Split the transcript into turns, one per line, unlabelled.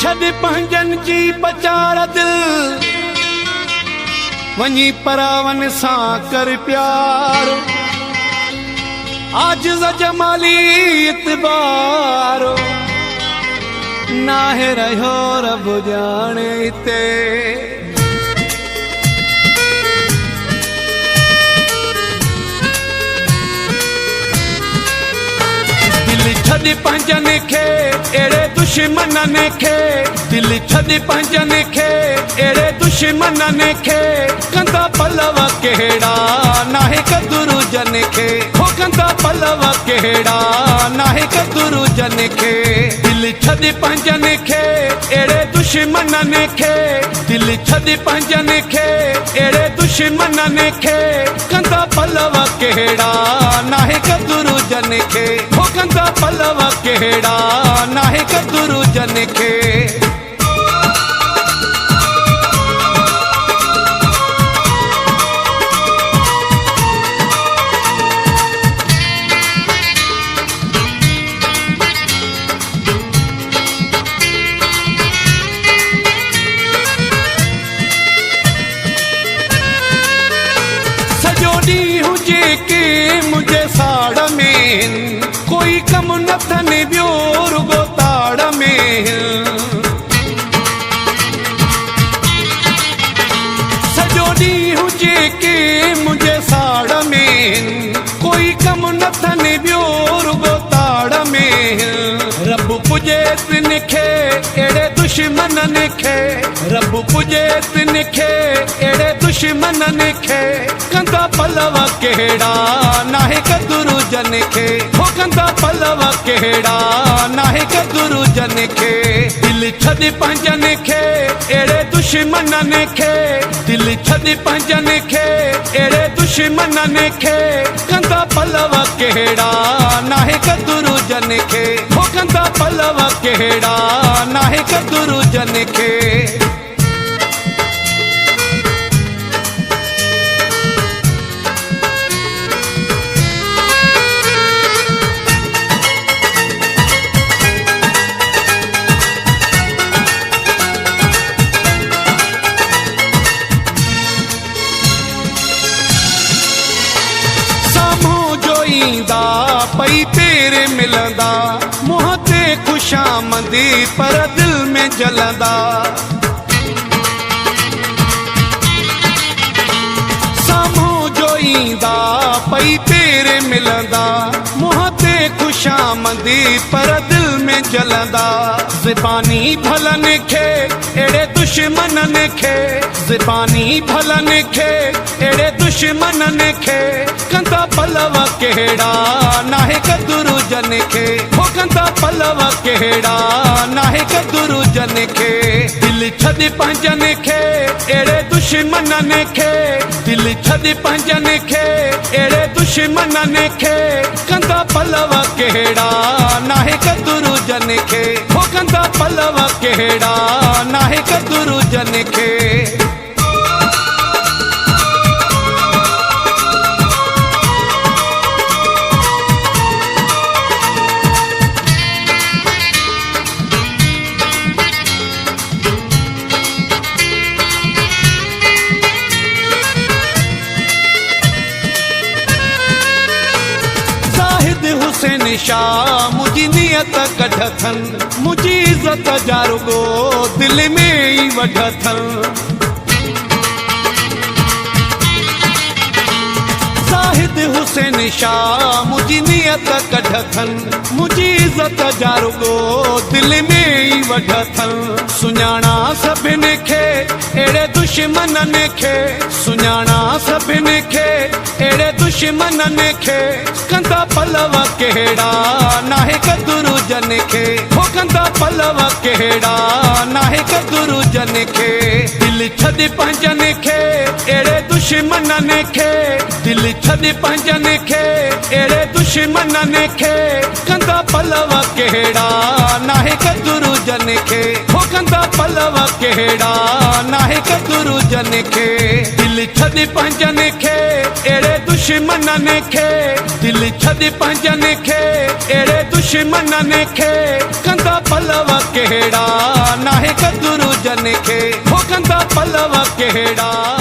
छद पंजन जी बचार दिल वनी परावन सा कर प्यार आज जमाली इतबार नाहे रहो रब जाने ते छद पंजन खे एड़े दुश्मन खे दिल छद पंजन खे एड़े दुश्मन खे कंदा पलव केड़ा नाहे कदुरु जन खे हो कंदा पलव केड़ा नाहे कदुरु जन खे दिल छद पंजन खे एड़े दुश्मन खे दिल छद पंजन खे एड़े दुश्मन खे कंदा पलव केड़ा नाहे कदुरु जन खे हो कंदा पलव केड़ा नाहे कदुरु जन खे सजो डी हुजे के मुझे साड़ में कोई कम न थन बियो रुगो ताड़ में सजो डी हुजे के मुझे साड़ में कोई कम न थन बियो रुगो ताड़ में रब पुजे तिन खे एड़े दुश्मन खे रब पुजे तिन खे एड़े दुश्मन खे कंदा पलव केड़ा नाहे कदुरु जन खे हो कंदा पलव केड़ा नाहे कदुरु जन खे दिल छद पंजन खे एड़े दुश्मन खे दिल छद पंजन खे एड़े दुश्मन खे कंदा पलव केड़ा नाहे कदुरु जन खे हो कंदा पलव केड़ा नाहे कदुरु जन खे पई तेरे मिलंदा मुँह ते खुशामदी पर दिल में जलंदा साम्हूं जो ईंदा पई तेरे मिलंदा मुँह ते खुशामदी पर दिल में जलंदा ज़बानी भलन खे एड़े दुश्मन खे ज़बानी भलन खे एड़े दुश्मन खे कंदा पलव केड़ा नाहे कदुरु जन खे हो कंदा पलव केड़ा नाहे कदुरु जन खे दिल छद पंजन खे एड़े दुश्मन खे दिल छद पंजन खे एड़े दुश्मन खे कंदा पलव केड़ा नाहे कदुरु जन खे हो कंदा पलव केड़ा नाहे कदुरु जन खे हुसैन शाह मुझी नियत कढथन मुझी इज्जत जारुगो दिल में ही वढथन जाहिद हुसैन शाह मुझी नियत कढथन मुझी इज्जत जारुगो दिल में ही वढथन सुञाणा सभिन खे एड़े दुश्मन खे सुञाणा सभिन खे एड़े दुश्मन खे कंदा पलव केड़ा नाहे कदुरु जन खे हो कंदा पलव केड़ा नाहे कदुरु जन खे दिल छद पंजन खे एड़े दुश्मन खे दिल छद पंजन खे एड़े दुश्मन खे कंदा पलव केड़ा नाहे कदुरु जन खे हो कंदा पलव केड़ा नाहे कदुरु जन खे दिल छद पंजन खे एड़े दुश्मन खे दिल छद पंजन खे एड़े दुश्मन खे कंदा पलव केड़ा नाहे खे ठोकंदा पलव कहिड़ा।